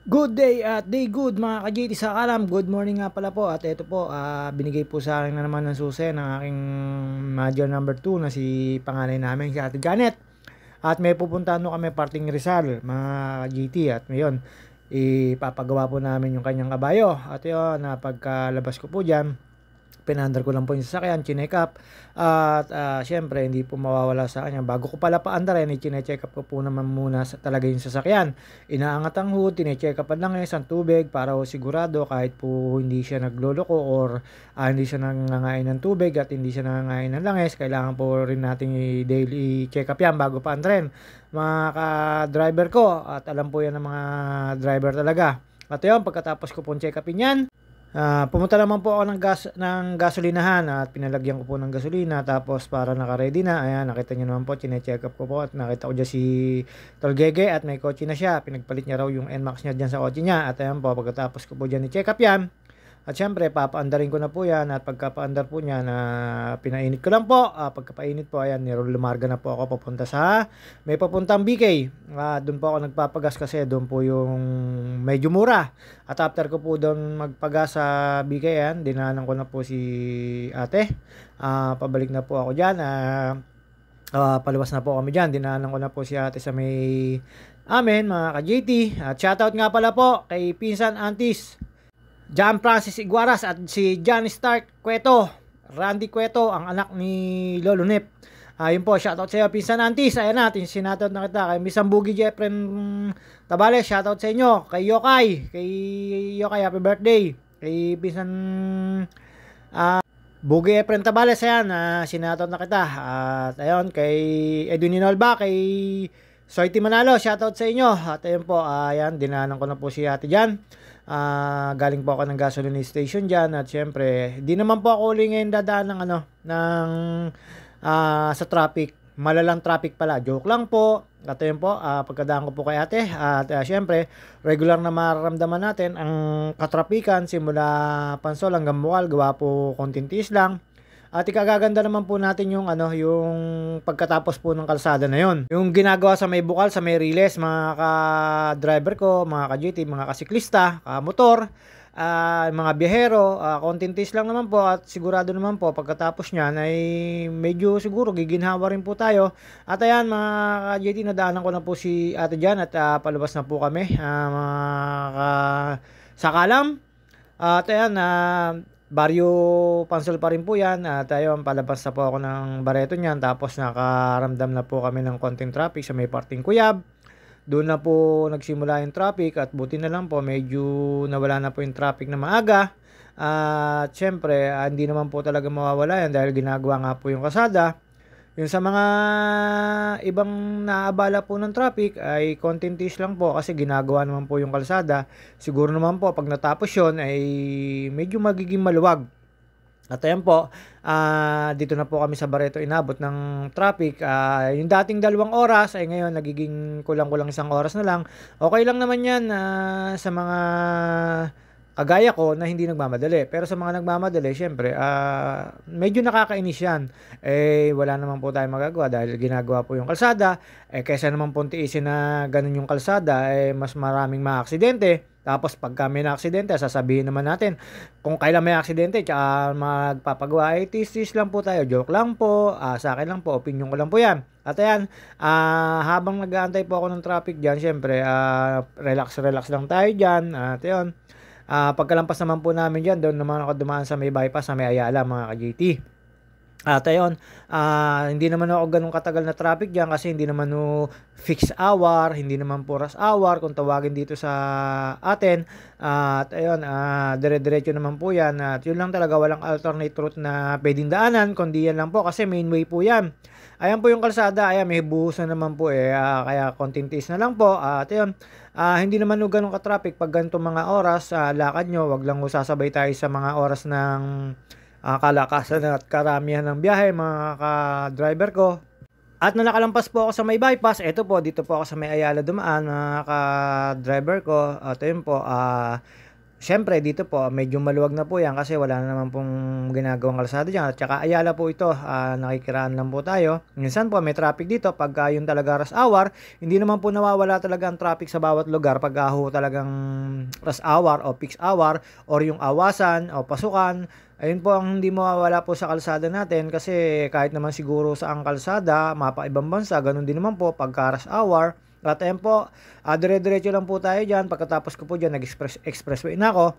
Good day at day good mga ka-JT sa kalam. Good morning nga pala po. At ito po, binigay po sa akin na naman ng susi ng aking major number 2 na si panganay namin, si Ate Janet. At may pupuntahan no kami parting Rizal mga ka-JT. At ngayon, ipapagawa po namin yung kanyang kabayo. At yun, pagkalabas ko po dyan, pinandar ko lang po yung sasakyan, chinek up. At syempre, hindi po mawawala sa kanya. Bago ko pala paandarin, chinecheck up ko po naman muna talaga yung sasakyan. Inaangat ang hood, chinecheck up lang ang tubig para sigurado kahit po hindi siya nagloloko or hindi siya nangangain ng tubig at hindi siya nangangain ng langis. Kailangan po rin natin i-daily check up yan bago paandarin. Mga ka-driver ko at alam po yan ng mga driver talaga. At yun, pagkatapos ko pong check upin yan, pumunta naman po ako ng gasolinahan at pinalagyan ko po ng gasolina tapos para naka-ready na. Ayan, nakita niyo naman po, chine-check up ko po at nakita ko dyan si Tolgege at may kotse na siya. Pinagpalit niya raw yung NMAX niya dyan sa kotse niya. At ayan po, pagkatapos ko po dyan i-check up yan. At syempre, papaandarin ko na po yan at pagkapaandar po niya na pinainit ko lang po. Pagkapainit po, ayan, lumarga na po ako papunta sa may papuntang BK. Doon po ako nagpapagas kasi doon po yung medyo mura. At after ko po doon magpagas sa BK yan, dinanan ko na po si ate. Pabalik na po ako dyan. Paluwas na po kami dyan. Dinanan ko na po si ate sa may amin, mga ka-JT. At shoutout nga pala po kay Pinsan Antis John Francis Iguaras at si John Stark Cueto, Randy Cueto, ang anak ni Lolo Nep. Yun po, shoutout sa iyo, Pinsan Antis. Ayan natin, sinatout na kita. Kay Miss Ambugi Jeffren Tabales, shoutout sa inyo. Kay Yokay, happy birthday. Kay Pinsan Bugi Efren Tabales, ayan, sinatout na kita. At ayun, kay Edwin Inolba, kay Soiti Manalo, shoutout sa inyo. At ayun po, ayan, dinanan ko na po si ate dyan. Galing po ako ng gasoline station dyan at syempre di naman po ako uli ngayon dadaan sa traffic, malalang traffic pala, joke lang po. At yun po, pagkadaan ko po kay ate at syempre regular na mararamdaman natin ang katrapikan simula Pansol hanggang Bukal, gawa po konting tiis lang. At ikagaganda naman po natin yung yung pagkatapos po ng kalsada na yon. Yung ginagawa sa may Bukal, sa may Riles, mga ka-driver ko, mga ka-GT, mga kasiklista, motor, mga biyahero, konting tiis lang naman po at sigurado naman po pagkatapos niyan ay medyo siguro giginhawa rin po tayo. At ayan, mga ka-GT, nadaanan ko na po si ate dyan at palabas na po kami, sa Kalam. At ayan, Baryo Pansol pa rin po yan. At ayun, palabas na po ako ng Bareto niyan. Tapos nakaramdam na po kami ng konting traffic sa may parting Kuyab. Doon na po nagsimula yung traffic at buti na lang po medyo nawala na po yung traffic na maaga. At syempre, hindi naman po talaga mawawala yan dahil ginagawa nga po yung kasada. Yung sa mga ibang naabala po ng traffic ay konting tiis lang po kasi ginagawa naman po yung kalsada. Siguro naman po pag natapos yon ay medyo magiging maluwag. At ayan po, dito na po kami sa Barreto inabot ng traffic. Yung dating 2 oras ay ngayon nagiging kulang-kulang 1 oras na lang. Okay lang naman yan sa mga kagaya ko na hindi nagmamadali. Pero sa mga nagmamadali, syempre, medyo nakakainis yan. Wala naman po tayong magagawa dahil ginagawa po yung kalsada. Kaysa naman po tiisin na ganun yung kalsada, mas maraming maaksidente. Tapos pagka may na-aksidente, sasabihin naman natin kung kailan may aksidente, tsaka magpapagawa, tis-tis lang po tayo. Joke lang po, sa akin lang po, opinion ko lang po yan. At ayan, habang nag-aantay po ako ng traffic dyan, syempre, relax lang tayo dyan. At yun, pagkalampas naman po namin dyan, doon naman ako dumaan sa may bypass, sa may Ayala, mga ka-JT. At ayun, hindi naman ako ganun katagal na traffic dyan kasi hindi naman fixed hour, hindi naman po rush hour kung tawagin dito sa atin. At ayun, dire-diretso naman po yan. At yun lang talaga, walang alternate route na pwedeng daanan, kundi yan lang po kasi main way po yan. Ayan po yung kalsada, ayan, may buhos na naman po kaya konting tiis na lang po. At ayun, hindi naman ganun ka-traffic pag ganito mga oras, lakad nyo, wag lang sasabay tayo sa mga oras ng kalakasan at karamihan ng biyahe, mga ka-driver ko. At na nakalampas po ako sa may bypass, ito po, dito po ako sa may Ayala dumaan, mga ka-driver ko. At ayun po, Siyempre dito po medyo maluwag na po 'yan kasi wala na naman pong ginagawang kalsada diyan at saka Ayala po ito, nakikiraan lang po tayo. Minsan po may traffic dito pagka yun talaga rush hour, hindi naman po nawawala talaga ang traffic sa bawat lugar pagka ho talagang rush hour o peak hour or yung awasan o pasukan. Ayun po ang hindi mawawala po sa kalsada natin kasi kahit naman siguro sa ang kalsada, mapa-ibang bansa, gano'n din naman po pagka rush hour. At ayan po, dire-diretso lang po tayo diyan, pagkatapos ko po diyan expressway na ako.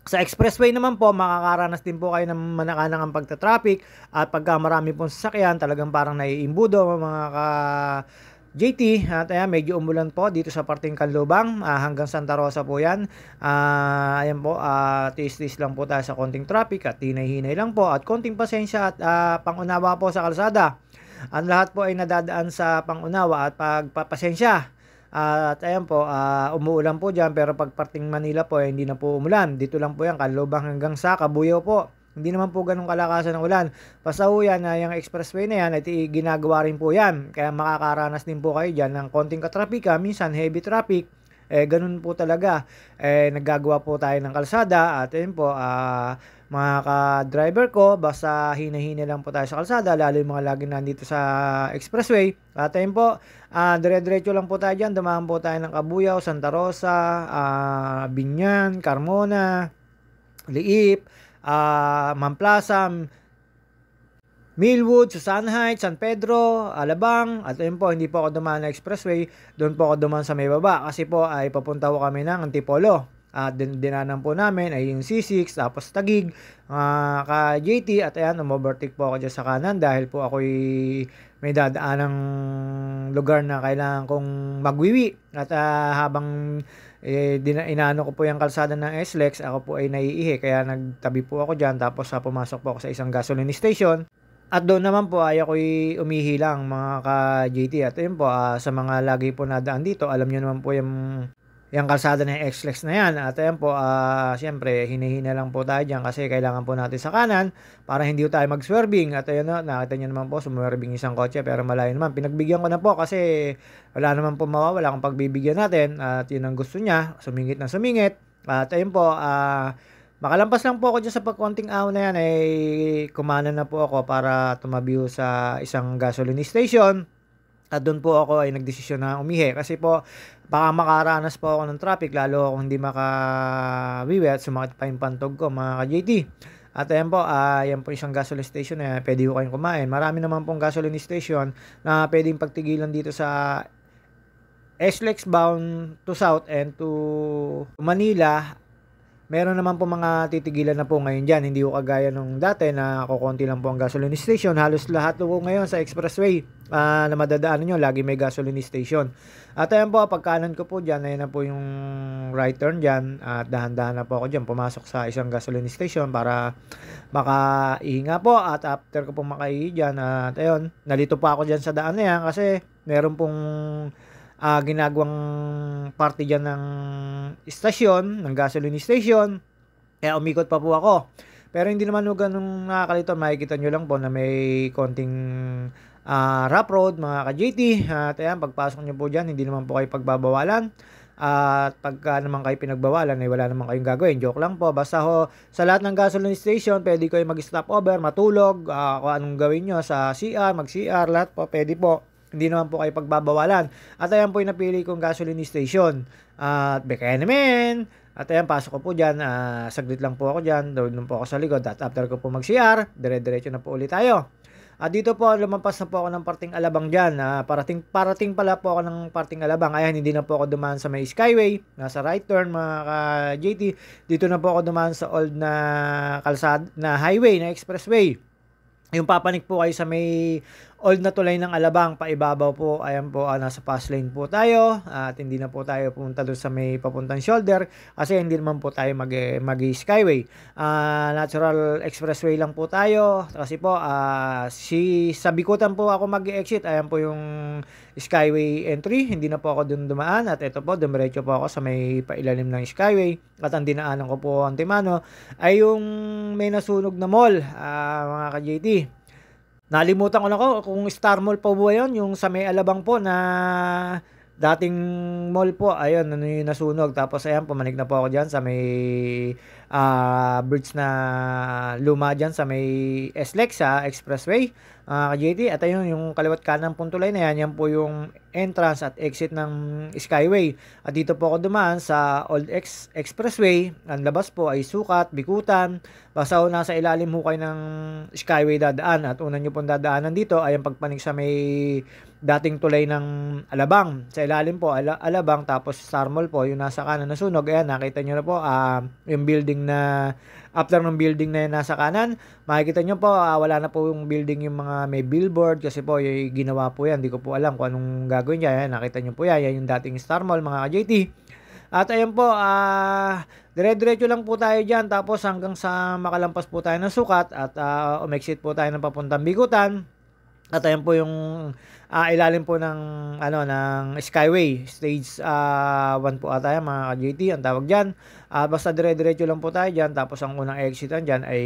Sa expressway naman po, makakaranas din po kayo ng manakanang pagta-traffic at pagka marami pong sasakyan, talagang parang naiimbudo mga JT. At ayan, medyo umulan po dito sa parteng Canlubang, hanggang Santa Rosa po yan. Ayan po, tiis-tiis lang po tayo sa konting traffic at hinay-hinay lang po at konting pasensya at pangunawa po sa kalsada. Ang lahat po ay nadadaan sa pangunawa at pagpapasensya. At ayan po, umuulan po diyan pero pag parting Manila po hindi na po umulan. Dito lang po yan, Canlubang hanggang sa Cabuyao po. Hindi naman po ganun kalakasan ng ulan. Basta po yan, yung expressway na yan, ay ginagawa rin po yan. Kaya makakaranas din po kayo dyan ng konting katrapika, minsan heavy traffic. Ganun po talaga. Naggagawa po tayo ng kalsada at ayun po, mga ka-driver ko, basta hina-hina lang po tayo sa kalsada, lalo yung mga lagi nandito sa expressway. At ayun po, dire-diretso lang po tayo dyan, dumaan po tayo ng Cabuyao, Santa Rosa, Binyan, Carmona, Liip, Mamplaza, Millwood, Susan Heights, San Pedro, Alabang, at ayun po, hindi po ako dumaan na expressway, doon po ako dumaan sa may baba, kasi po ay papunta ko kami ng Antipolo. At dinanan po namin ay yung C6, tapos Taguig, ka JT, at ayan, umovertake po ako dyan sa kanan dahil po ako'y may dadaan ng lugar na kailangan kong magwiwi. At habang inaano ko po yung kalsada ng SLEX, ako po ay naiihi, kaya nagtabi po ako dyan, tapos pumasok po ako sa isang gasoline station. At doon naman po ay ako'y umihi lang mga ka-JT. At ayun po, sa mga lagi po nadaan dito, alam nyo naman po yung kalsada ng XLEX na yan. At ayan po, siyempre, hinihina lang po tayo dyan kasi kailangan po natin sa kanan para hindi tayo mag-swerving. At ayun na, nakita nyo naman po, sumwerving isang kotse pero malayo naman. Pinagbigyan ko na po kasi wala naman po mawawala kung pagbibigyan natin. At yun ang gusto niya, sumingit na sumingit. At ayun po, makalampas lang po ako dyan sa pagkonting ahon na yan, ay kumana na po ako para tumabi sa isang gasoline station. At doon po ako ay nagdesisyon na umihi kasi po baka makaranas po ako ng traffic lalo akong hindi makawiwi at sumakit pa yung pantog ko mga ka-JT. At ayan po, yan po isang gasoline station na pwede ko kayong kumain. Marami naman pong gasoline station na pwedeng pagtigilan dito sa SLEX bound to South and to Manila. Meron naman po mga titigilan na po ngayon dyan. Hindi ko kagaya nung dati na kukunti lang po ang gasoline station. Halos lahat po ngayon sa expressway na madadaanan nyo, lagi may gasoline station. At ayan po, pagkanan ko po dyan, ayun na po yung right turn dyan. At dahan-dahan na po ako dyan, pumasok sa isang gasoline station para makaihinga po. At after ko po makaihi dyan, at ayun, nalito pa ako dyan sa daan na yan kasi meron pong ginagawang party dyan ng istasyon, ng gasoline station. Kaya umikot pa po ako. Pero hindi naman po ganun nakakalito. Makikita nyo lang po na may konting rough road mga ka-JT. At ayan, pagpasok nyo po dyan, hindi naman po kayo pagbabawalan. At pagka naman kayo pinagbawalan, ay wala naman kayong gagawin. Joke lang po. Basta ho, sa lahat ng gasoline station, pwede kayo mag-stop over, matulog, kung anong gawin nyo sa CR, mag-CR, lahat po, pwede po. Hindi naman po kayo pagbabawalan. At ayan po yung napili kong gasoline station. At bekaya naman. At ayan, pasok ko po dyan. Saglit lang po ako dyan. Doon po ako sa likod. At after ko po mag-CR, dire-diretso na po ulit tayo. At dito po, lumampas na po ako ng parting Alabang dyan. Parating pala po ako ng parting Alabang. Ayan, hindi na po ako dumaan sa may Skyway. Nasa right turn, mga ka-JT. Dito na po ako dumaan sa old na kalsada, na highway, na expressway. Yung papanik po kayo sa may old na tulay ng Alabang, paibabaw po, ayan po, nasa fast lane po tayo, at hindi na po tayo pumunta doon sa may papuntang shoulder, kasi hindi naman po tayo mag-skyway. Natural expressway lang po tayo, kasi po, sa Bikutan po ako mag-exit, ayan po yung skyway entry, hindi na po ako doon dumaan, at ito po, dumiretso po ako sa may pailalim ng skyway, at ang dinaanan ko po Antimano, ay yung may nasunog na mall, mga ka-JT. Nalimutan ko na kung Star Mall po ba yun, yung sa may Alabang po na dating mall po, ayun, ano yung nasunog. Tapos ayan, pumanik na po ako dyan sa may bridge na luma dyan sa may SLEXA Expressway, ka-JT. At ayun, yung kaliwat kanan pong tulay na yan, yan po yung entrance at exit ng Skyway. At dito po ako dumaan sa Old Expressway. Ang labas po ay Sukat, Bikutan. Basta ho nasa ilalim ho kayo ng Skyway dadaan. At una nyo pong dadaanan dito ay ang pagpanik sa may dating tulay ng Alabang. Sa ilalim po, Alabang, tapos Star Mall po, yung nasa kanan na sunog. Ayan, nakita nyo na po, yung building na, after ng building na yun nasa kanan, makikita nyo po, wala na po yung building, yung mga may billboard, kasi po, yung ginawa po yan. Hindi ko po alam kung anong gagawin niya. Ayan, nakita nyo po yan, yan yung dating Star Mall, mga ka-JT. At ayun po, dire-diretso lang po tayo dyan, tapos hanggang sa makalampas po tayo ng Sukat, at umexit po tayo ng papuntang Bikutan. At ayun po yung ilalim po ng ng Skyway stage 1 po ata yan, mga ka-JT ang tawag diyan. Basta dire-diretso lang po tayo diyan, tapos ang unang exitan diyan ay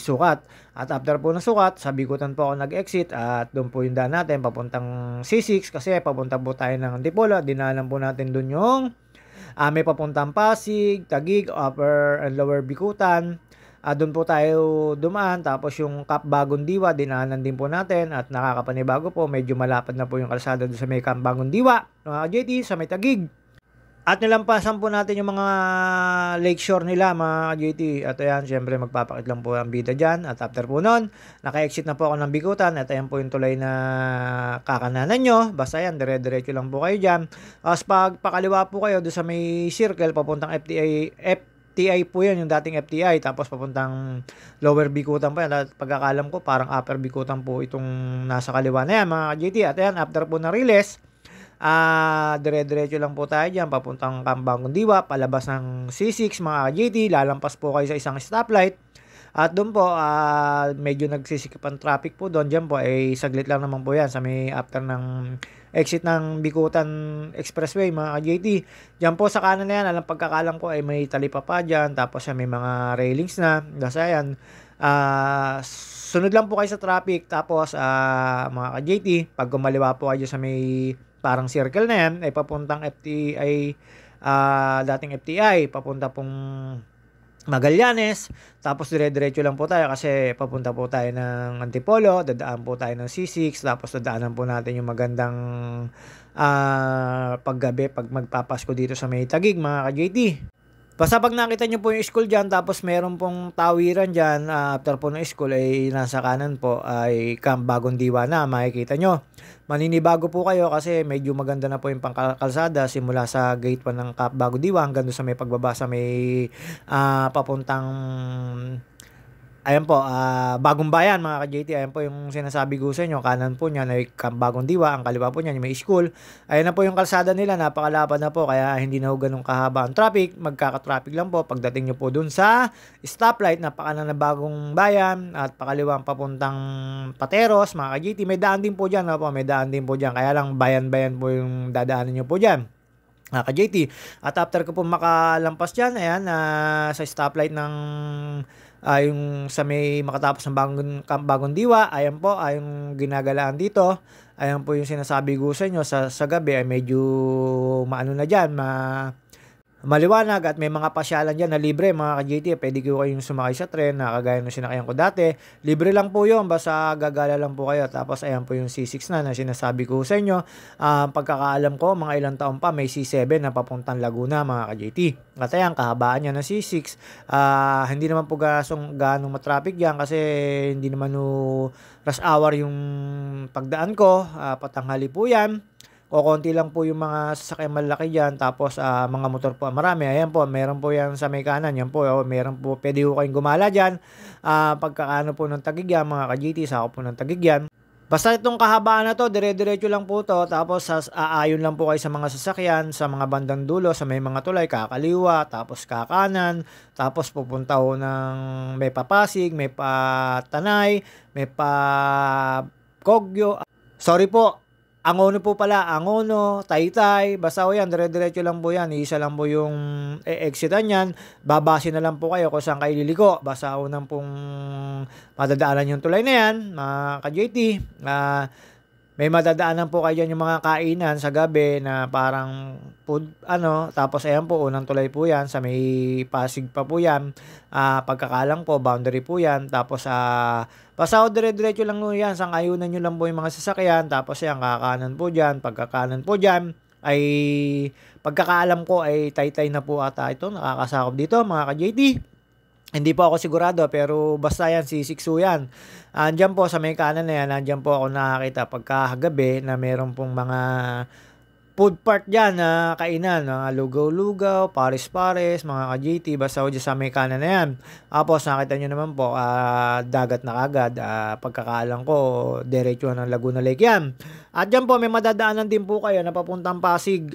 Sukat. At after po ng Sukat, sa Bikutan po ako nag-exit, at doon po yung daan natin papuntang C6, kasi papunta po tayo ng Antipolo. Dinaanan po natin doon yung may papuntang Pasig, Taguig, Upper and Lower Bikutan. Doon po tayo dumaan, tapos yung Camp Bagong Diwa, dinaanan din po natin, at nakakapanibago po, medyo malapad na po yung kalsada doon sa may Camp Bagong Diwa, mga JT, sa may Taguig. At nilampasan po natin yung mga lakeshore nila, mga JT. At ayan, syempre magpapakit lang po ang bida dyan. At after po nun, naka-exit na po ako ng Bikutan. At ayan po yung tulay na kakananan nyo. Basta yan, dire-diretso lang po kayo dyan. Tapos pag pakaliwa po kayo doon sa may circle, papuntang FTI po yun, yung dating FTI, tapos papuntang Lower Bikutan po yan. At pagkakalam ko, parang Upper Bikutan po itong nasa kaliwa na yan, mga JT. At ayan, after po ng Riles, dire-diretso lang po tayo dyan, papuntang Camp Bagong Diwa, palabas ng C6, mga JT. Lalampas po kayo sa isang stoplight. At doon po, medyo nagsisikip ang traffic po doon. Dyan po, saglit lang naman po yan sa may after ng exit ng Bikutan Expressway, mga JT. Dyan po sa kanan na yan, alam pagkakalam ko ay may talipapa dyan, tapos may mga railings na. Kasi yan, sunod lang po kayo sa traffic. Tapos, mga ka-JT, pag kumaliwa po kayo sa may parang circle na yan, ay papuntang FTI, dating FTI, papunta pong Magallanes. Tapos dire-diretso lang po tayo kasi papunta po tayo ng Antipolo, dadaan po tayo ng C6, tapos dadaanan po natin yung magandang paggabi pag magpapasko dito sa may Taguig, mga ka-JT. Basta pag nakita nyo po yung school dyan, tapos meron pong tawiran dyan, after po ng school ay nasa kanan po ay Camp Bagong Diwa na, makikita nyo. Maninibago po kayo kasi medyo maganda na po yung pangkalsada simula sa gate 1 ng Camp Bagong Diwa hanggang doon sa may pagbaba sa may papuntang ayan po, Bagong Bayan, mga ka-JT. Ayan po yung sinasabi ko sa inyo. Kanan po niyan ay Camp Bagong Diwa. Ang kaliwa po niyan may school. Ayan na po yung kalsada nila. Napakalapad na po. Kaya hindi na po ganun kahaba ang traffic. Magkaka-traffic lang po pagdating nyo po dun sa stoplight. Napakanan na Bagong Bayan. At pakaliwang papuntang Pateros, mga ka-JT. May daan din po dyan. Po. May daan din po dyan. Kaya lang bayan-bayan po yung dadaanan nyo po dyan, ka-JT. At after ko po makalampas dyan, ayan, sa stoplight ng yung sa may makatapos ng Bagong Diwa, ayan po, yung ginagalaan dito. Ayan po yung sinasabi ko sa inyo, sa gabi ay medyo maano na dyan, maliwanag, at may mga pasyalan dyan na libre, mga ka-JT. Pwede ko kayong sumakay sa tren na kagaya nung sinakayan ko dati. Libre lang po yun, basta gagala lang po kayo. Tapos ayan po yung C6 na sinasabi ko sa inyo. Pagkakaalam ko, mga ilang taon pa may C7 na papuntang Laguna, mga ka-JT. At ayan, kahabaan niya ng C6. Hindi naman po ganong matraffic dyan kasi hindi naman rush hour yung pagdaan ko. Patanghali po yan. O konti lang po yung mga sasakyan malaki dyan. Tapos mga motor po marami. Ayan po, meron po yan sa may kanan. Yan po, meron po, pwede po kayong gumala dyan. Pagkakaano po ng Taguig yan, mga ka-JT, sako po ng Taguig yan. Basta itong kahabaan na to, dire-diretso lang po to. Tapos aayon lang po kayo sa mga sasakyan, sa mga bandang dulo, sa may mga tulay, kakaliwa, tapos kakanan, tapos pupunta ho ng may papasig, may patanay, may pa Kogyo. Sorry po, Angono po pala, Angono, Taytay, basta o yan, dire-diretso lang po yan. Isa lang po yung exitan yan. Babase na lang po kayo kung saan kayo liliko. Basta unang pong madadaanan yung tulay na yan, mga ka-JT. may madadaanan po kayo diyan yung mga kainan sa gabi na parang food ano, tapos ayan po unang tulay po 'yan sa may Pasig pa po 'yan. Pagkakaalam ko boundary po 'yan tapos, basta dire-diretso lang po 'yan, sang-ayunan niyo lang po yung mga sasakyan tapos ayan kakanan po diyan, pagkakanan po diyan ay pagkakaalam ko ay Taytay na po ata ito nakakasakop dito mga ka-JT. Hindi po ako sigurado pero basta yan si Siksu yan. Andiyan po sa may kanan na yan, andiyan po ako nakakita pagkagabi na meron pong mga food part diyan na kainan, mga lugaw-lugaw, pares-pares, mga ka-JT, basta ho diyan sa may kanan na yan. Tapos nakita niyo naman po, dagat na kaagad, pagkakaalam ko diretso ng Laguna Lake yan. At diyan po may madadaanan din po kayo na papuntang Pasig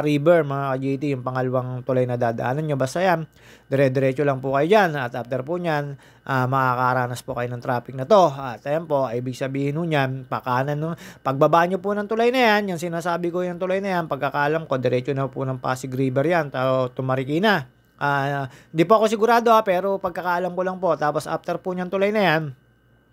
River, mga ka-JT, yung pangalawang tulay na dadaanan niyo. Basta yan, dire-diretso lang po kayo diyan at after po niyan, makakaranas po kayo ng traffic na to. At ayan po, ibig sabihin nun yan, pakanan no, pagbaba nyo po ng tulay na yan, yung sinasabi ko yung tulay na yan, pagkakalam ko, diretso na po ng Pasig River yan, to Marikina. Hindi po ako sigurado pero pagkakaalam ko lang po, tapos after po niyang tulay na yan,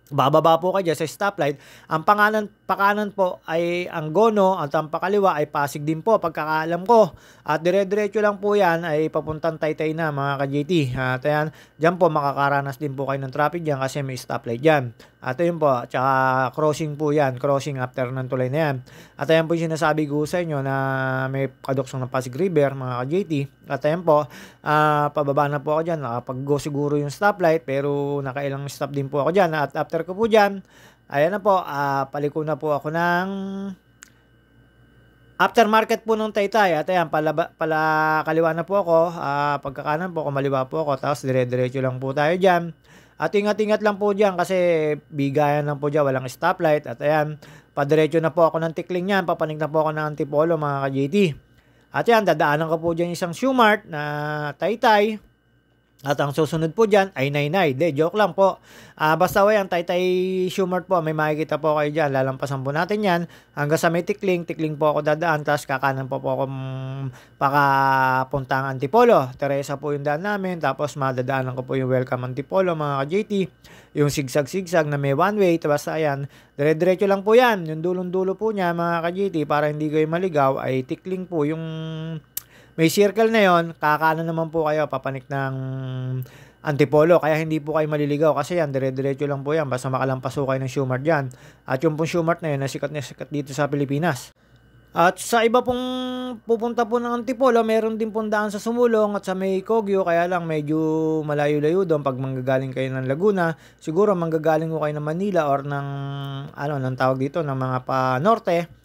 bababa po kayo sa stoplight. Ang pakanan po ay Angono at ang pakaliwa ay Pasig din po pagkakaalam ko. At dire-diretso lang po yan ay papuntang Taytay na mga ka-JT. At ayan, dyan po makakaranas din po kayo ng traffic dyan kasi may stoplight dyan. At ayun po, tsaka crossing po yan, crossing after ng tulay na yan. At ayan po yung sinasabi ko sa inyo na may kaduksong ng Pasig River mga ka-JT. At ayan po, pababa na po ako dyan, nakapag-go siguro yung stoplight pero nakailang stop din po ako dyan. At after ko po dyan, ayan na po, paliko na po ako ng aftermarket po ng Taytay. At ayan, pala kaliwa na po ako, pagkakanan po, kumaliwa po ako, tapos dire-diretso lang po tayo dyan. At ingat-ingat lang po dyan kasi bigayan lang po dyan, walang stoplight. At ayan, padiretso na po ako ng Tikling yan, papanig na po ako ng Antipolo mga ka-JT. At yan, dadaanan ko po dyan isang Shumart na Taytay. At ang susunod po dyan ay Nainay. Joke lang po. Basta yan, Taytay Shumart po. May makikita po kayo dyan. Lalampasan po natin yan. Hanggang sa may Tikling. Tikling po ako dadaan. Tapos kakanan po ako pakapuntang Antipolo. Teresa po yung daan namin. Tapos madadaanan ko po yung Welcome Antipolo mga ka-JT. Yung sigsag-sigsag na may one way. Tapos ayan, dire-diretso lang po yan. Yung dulong-dulo po niya mga ka-JT para hindi kayo maligaw ay Tikling po yung may circle na yon, kakanan naman po kayo papanik ng Antipolo. Kaya hindi po kayo maliligaw kasi yan, dire-diretso lang po yan. Basta makalampas po kayo ng Shumart dyan. At yung pong Shumart na yun, na sikat dito sa Pilipinas. At sa iba pong pupunta po ng Antipolo, meron din pong daan sa Sumulong at sa may Kogyo. Kaya lang medyo malayo-layo doon pag manggagaling kayo ng Laguna. Siguro manggagaling ko kayo ng Manila or ng, ng tawag dito, ng mga pa-norte.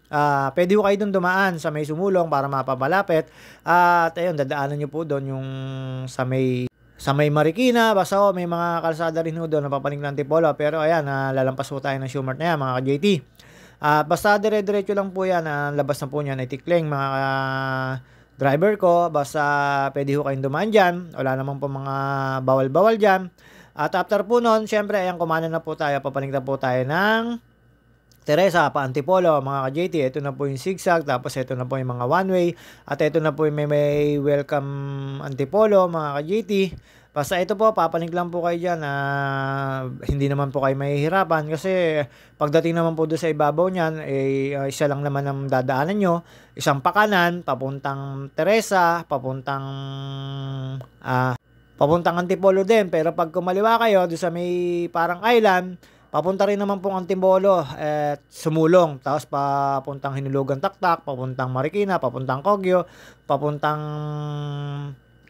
Pwede ko kayo doon dumaan sa may Sumulong para mapapalapit. At ayun, dadaanan nyo po doon yung sa may Marikina. Basta may mga kalsada rin doon na papanig ng Antipolo. Pero ayan, lalampas po tayo ng Shumart na yan mga ka-JT. Basta dire-diretso lang po yan. Labas na po niyan ay Tikling mga driver ko. Basta pwede ko kayong dumaan dyan. Wala naman po mga bawal-bawal dyan. At after po nun, syempre ayan, kumanan na po tayo. Papanig na po tayo ng Teresa pa Antipolo mga ka-JT. Ito na po yung zigzag, tapos ito na po yung mga one way, at ito na po yung may Welcome Antipolo mga ka-JT. Basta ito po, papanig lang po kayo dyan. Hindi naman po kayo mahihirapan kasi pagdating naman po doon sa ibabaw niyan, isa lang naman ang dadaanan nyo. Isang pakanan, papuntang Teresa, papuntang Antipolo din. Pero pag kumaliwa kayo doon sa may parang island, papunta rin naman pong Antipolo at Sumulong. Tapos papuntang Hinulugan Taktak, papuntang Marikina, papuntang Kogyo, papuntang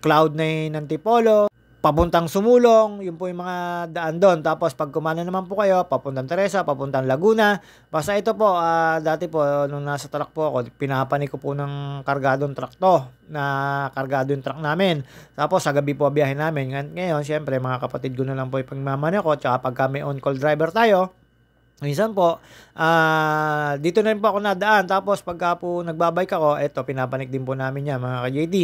Cloud9 Antipolo, papuntang Sumulong. Yun po yung mga daan doon. Tapos pag kumana naman po kayo, papuntang Teresa, papuntang Laguna. Basta ito po, dati po nung nasa truck po ako, pinapanik ko po ng kargadong truck to, na kargado yung truck namin. Tapos sa gabi po biyahe namin. Ngayon, syempre mga kapatid ko na lang po yung pagmamani ko. Tsaka pagka may on-call driver tayo, minsan po, dito na rin po ako nadaan. Tapos pagka po nagbabike ako, eto, pinapanik din po namin yan mga ka-JT.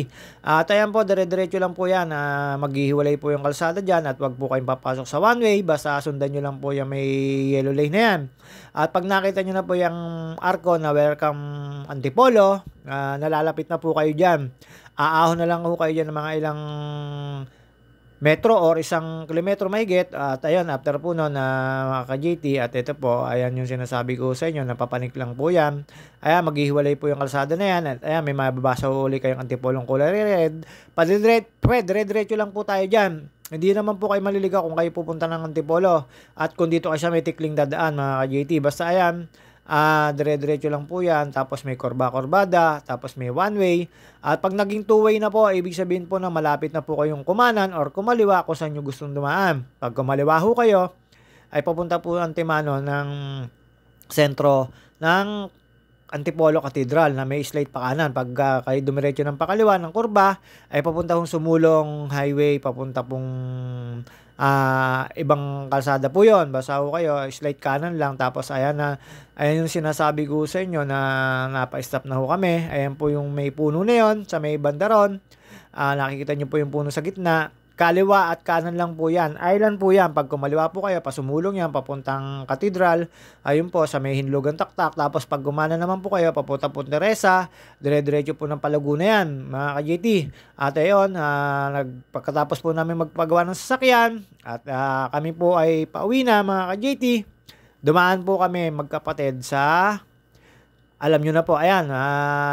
At ayan po, dire-diretso lang po yan. Maghihiwalay po yung kalsada dyan at wag po kayong papasok sa one way. Basta sundan nyo lang po yung may yellow lane na yan. At pag nakita nyo na po yung arko na Welcome Antipolo, nalalapit na po kayo dyan. Aahon na lang po kayo dyan ng mga ilang metro or 1 kilometro mahigit. At ayun, after po no'n na mga ka-JT, at ito po, ayan yung sinasabi ko sa inyo, napapanik lang po yan. Ayan, maghihiwalay po yung kalsada na yan. At ayan, may mababasa uli kayong antipolong kulay red. Dire-diretso lang po tayo dyan. Hindi naman po kayo maliligaw kung kayo pupunta ng Antipolo. At kung dito kayo sa may tikling dadaan, mga ka-JT, basta ayan, dire-diretso lang po yan. Tapos may korba-korbada, tapos may one way. At pag naging two-way na po, ibig sabihin po na malapit na po kayong kumanan or kumaliwa kung saan nyo gustong dumaan. Pag kumaliwa ho kayo, ay papunta po Antimano ng sentro ng Antipolo Cathedral na may slate pa kanan. Pag kayo dumiretso ng pakaliwa ng kurba, ay papunta pong Sumulong Highway, papunta pong ibang kalsada po yon. Basta ho kayo, slate kanan lang. Tapos ayan na, ayan yung sinasabi ko sa inyo na napa-stop na ho kami. Ayan po yung may puno na yon sa may bandaron. Nakikita nyo po yung puno sa gitna. Kaliwa at kanan lang po yan. Island po yan. Pag kumaliwa po kayo, pasumulong yan, papuntang katedral. Ayun po, sa may Hinlugan Taktak. Tapos pag gumana naman po kayo, papunta po Teresa. Dire-diretso po ng Palaguna yan, mga ka-JT. At ayun, pagkatapos po namin magpagawa ng sasakyan, at kami po ay pauwi na, mga ka-JT. Dumaan po kami magkapatid sa, alam nyo na po, ayan,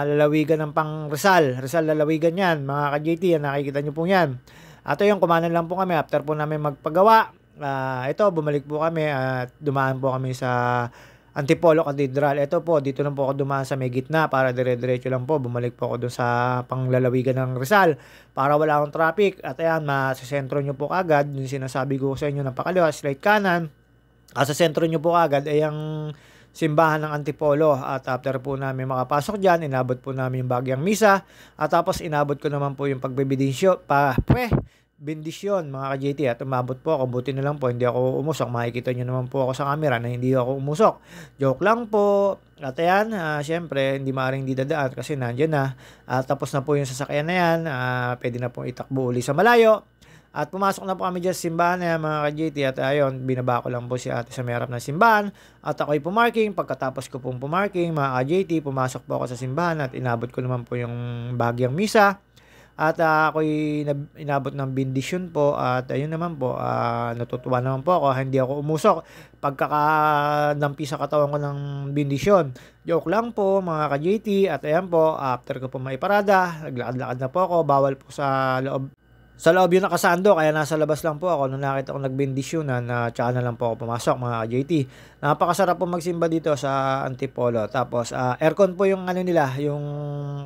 lalawigan ng pang Rizal. Rizal lalawigan yan, mga ka-JT. Nakikita nyo po yan. At yung kumanan lang po kami after po namin magpagawa. Ito, bumalik po kami at dumaan po kami sa Antipolo Cathedral. Ito po, dito lang po ako dumaan sa may gitna para dire-diretso lang po. Bumalik po ako doon sa panglalawigan ng Rizal para wala akong traffic. At ayan, sa sentro nyo po kagad, yung sinasabi ko sa inyo na pakaliwa, straight kanan. Sa sentro nyo po kagad ay ang simbahan ng Antipolo. At after po namin makapasok dyan, inabot po namin yung bagyang misa. At tapos inabot ko naman po yung bendisyon, mga ka-JT. At umabot po ako, buti na lang po hindi ako umusok. Makikita nyo naman po ako sa camera na hindi ako umusok. Joke lang po. At ayan, syempre hindi maaaring di dadaan kasi nandyan na. Tapos na po yung sasakyan na yan. Pwede na pong itakbo uli sa malayo. At pumasok na po kami dyan sa simbahan na yan, mga ka-JT. At ayun, binaba ko lang po si ate sa may harap ng simbahan. At ako'y pumarking. Pagkatapos ko pong pumarking, mga ka-JT, pumasok po ako sa simbahan at inabot ko naman po yung bagyang misa. At ako'y inabot ng bendisyon po. At ayun naman po, natutuwa naman po ako. Hindi ako umusok pagkakadampi sa katawan ko ng bendisyon. Joke lang po, mga ka-JT. At ayan po, after ko po maiparada, naglakad-lakad na po ako. Bawal po sa loob. Sa loob yung nakasando, kaya nasa labas lang po ako. Nung nakita ko nagbendisyonan, tsaka na lang po ako pumasok, mga ka-JT. Napakasarap po magsimba dito sa Antipolo. Tapos aircon po yung ano nila, yung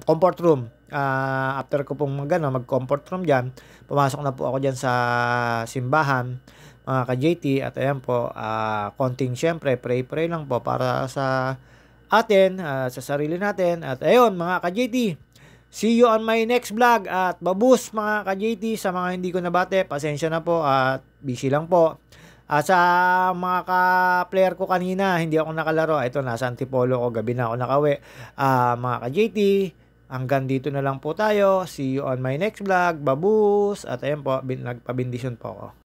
comfort room. After ko pong mag-comfort room dyan, pumasok na po ako dyan sa simbahan, mga ka-JT. At ayan po, konting syempre, pray lang po para sa atin, sa sarili natin. At ayun, mga ka-JT, see you on my next vlog. At babus, mga ka-JT, sa mga hindi ko nabate, pasensya na po at busy lang po. Sa mga ka-player ko kanina, hindi ako nakalaro. Ito, nasa Antipolo ko, gabi na ako nakauwi. Mga ka-JT, hanggang dito na lang po tayo. See you on my next vlog. Babus. At ayan po, nagpabindisyon po ako.